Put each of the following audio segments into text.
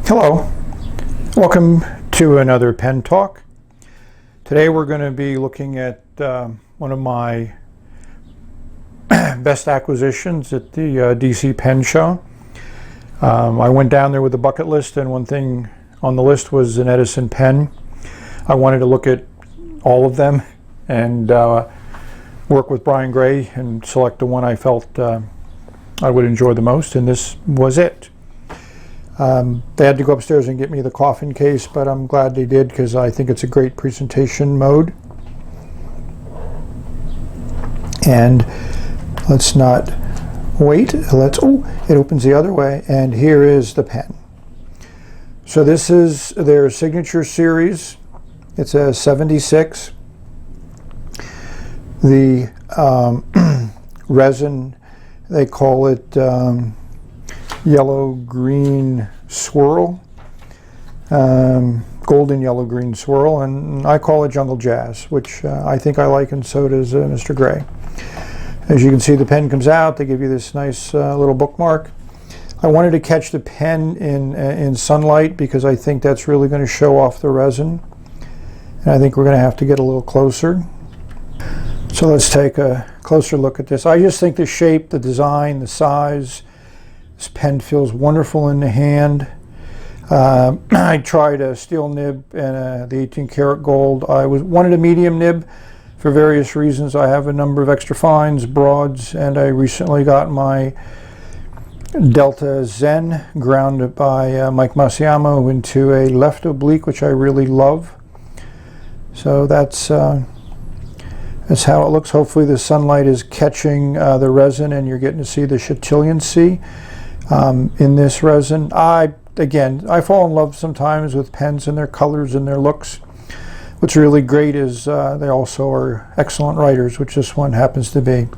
Hello, welcome to another pen talk. Today we're going to be looking at one of my best acquisitions at the DC Pen Show. I went down there with a bucket list, and one thing on the list was an Edison pen. I wanted to look at all of them and work with Brian Gray and select the one I felt I would enjoy the most, and this was it. They had to go upstairs and get me the coffin case, but I'm glad they did because I think it's a great presentation mode. And let's not wait. It opens the other way, and here is the pen. So this is their signature series. It's a 76. The resin, they call it yellow-green swirl, golden yellow-green swirl, and I call it Jungle Jazz, which I think I like, and so does Mr. Gray. As you can see, the pen comes out. They give you this nice little bookmark. I wanted to catch the pen in sunlight because I think that's really going to show off the resin, and I think we're going to have to get a little closer. So let's take a closer look at this. I just think the shape, the design, the size, this pen feels wonderful in the hand. I tried a steel nib and the 18 karat gold. I wanted a medium nib for various reasons. I have a number of extra fines, broads, and I recently got my Delta Zen ground by Mike Massiamo into a left oblique, which I really love. So that's how it looks. Hopefully the sunlight is catching the resin and you're getting to see the chatillioncy in this resin. I fall in love sometimes with pens and their colors and their looks. What's really great is they also are excellent writers, which this one happens to be.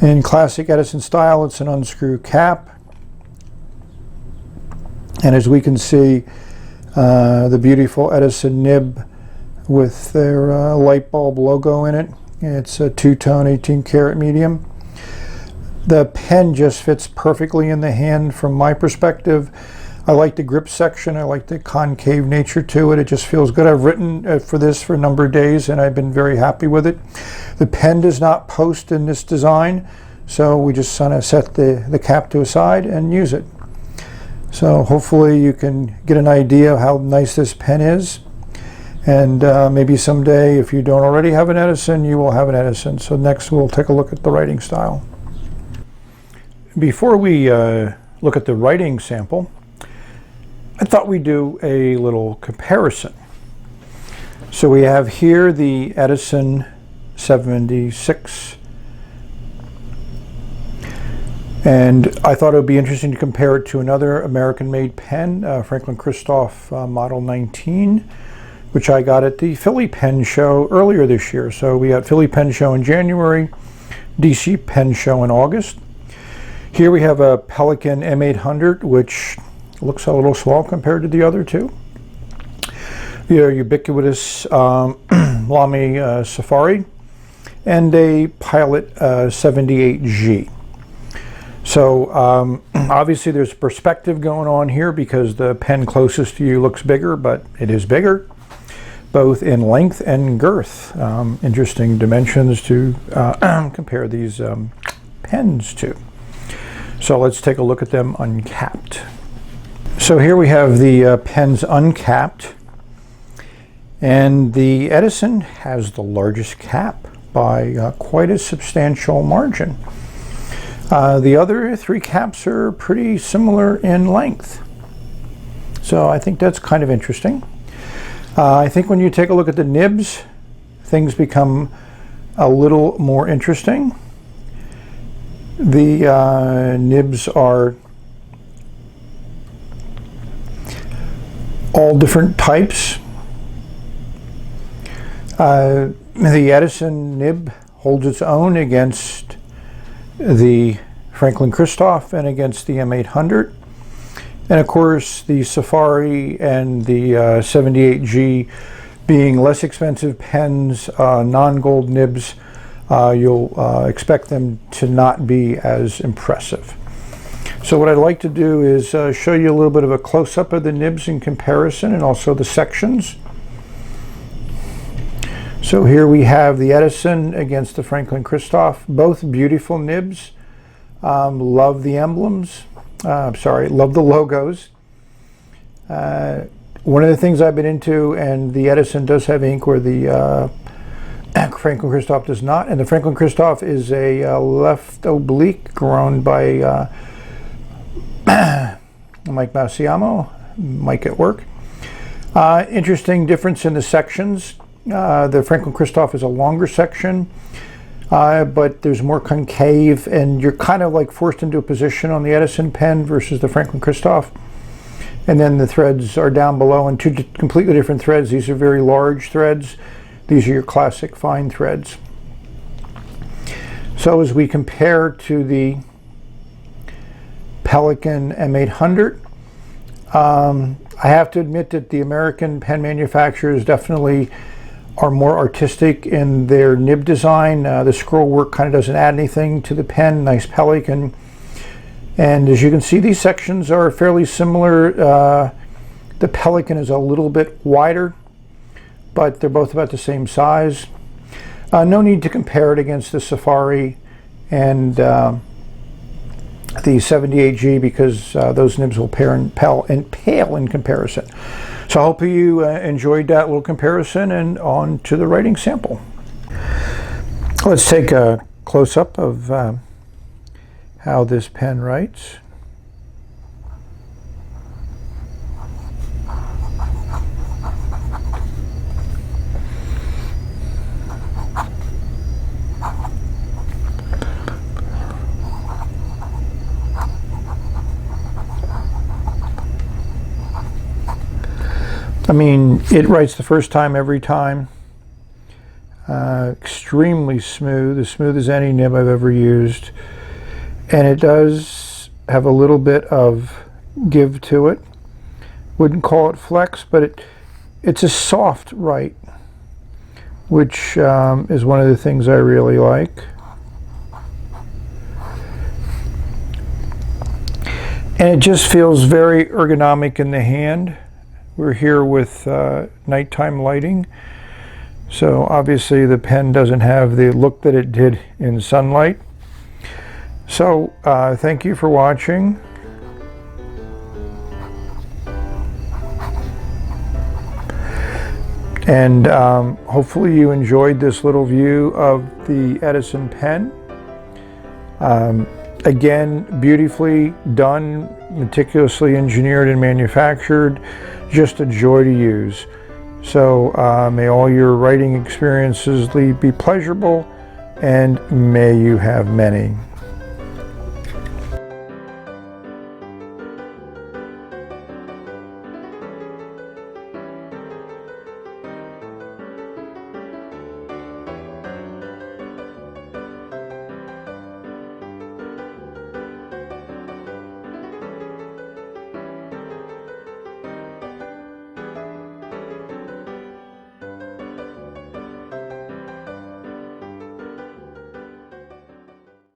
In classic Edison style, it's an unscrew cap. And as we can see, the beautiful Edison nib with their light bulb logo in it. It's a two-tone 18 karat medium. The pen just fits perfectly in the hand from my perspective. I like the grip section. I like the concave nature to it. It just feels good. I've written for this for a number of days and I've been very happy with it. The pen does not post in this design, so we just kind of set the cap to a side and use it. So hopefully you can get an idea of how nice this pen is. And maybe someday, if you don't already have an Edison, you will have an Edison. So next we'll take a look at the writing style. Before we look at the writing sample, I thought we'd do a little comparison. So we have here the Edison 76. And I thought it would be interesting to compare it to another American-made pen, Franklin Christoph Model 19, which I got at the Philly Pen Show earlier this year. So we had Philly Pen Show in January, DC Pen Show in August. Here we have a Pelikan M800, which looks a little small compared to the other two. Your ubiquitous Lamy Safari, and a Pilot 78G. So obviously there's perspective going on here because the pen closest to you looks bigger, but it is bigger, both in length and girth. Interesting dimensions to compare these pens to. So let's take a look at them uncapped. So here we have the pens uncapped, and the Edison has the largest cap by quite a substantial margin. The other three caps are pretty similar in length. So I think that's kind of interesting. I think when you take a look at the nibs, things become a little more interesting. The nibs are all different types. The Edison nib holds its own against the Franklin Christoph and against the M800. And of course the Safari and the 78G being less expensive pens, non-gold nibs, you'll expect them to not be as impressive. So what I'd like to do is show you a little bit of a close-up of the nibs in comparison, and also the sections. So here we have the Edison against the Franklin-Christoph, both beautiful nibs. Love the emblems. Love the logos. One of the things I've been into, and the Edison does have ink where the Franklin-Christoph does not, and the Franklin-Christoph is a left oblique grown by Mike Masiamo, Mike at work. Interesting difference in the sections. The Franklin-Christoph is a longer section, but there's more concave, and you're kind of like forced into a position on the Edison pen versus the Franklin-Christoph. And then the threads are down below in two completely different threads. These are very large threads. These are your classic fine threads. So as we compare to the Pelikan M800, I have to admit that the American pen manufacturers definitely are more artistic in their nib design. The scroll work kind of doesn't add anything to the pen. Nice Pelikan. And as you can see, these sections are fairly similar. The Pelikan is a little bit wider, but they're both about the same size. No need to compare it against the Safari and the 78G, because those nibs will pale in comparison. So I hope you enjoyed that little comparison, and on to the writing sample. Let's take a close-up of how this pen writes. I mean, it writes the first time every time. Extremely smooth, as smooth as any nib I've ever used. And it does have a little bit of give to it. Wouldn't call it flex, but it's a soft write, which is one of the things I really like. And it just feels very ergonomic in the hand. We're here with nighttime lighting, so obviously the pen doesn't have the look that it did in sunlight. So thank you for watching. And hopefully you enjoyed this little view of the Edison pen. Again, beautifully done, meticulously engineered and manufactured, just a joy to use. So may all your writing experiences be pleasurable, and may you have many.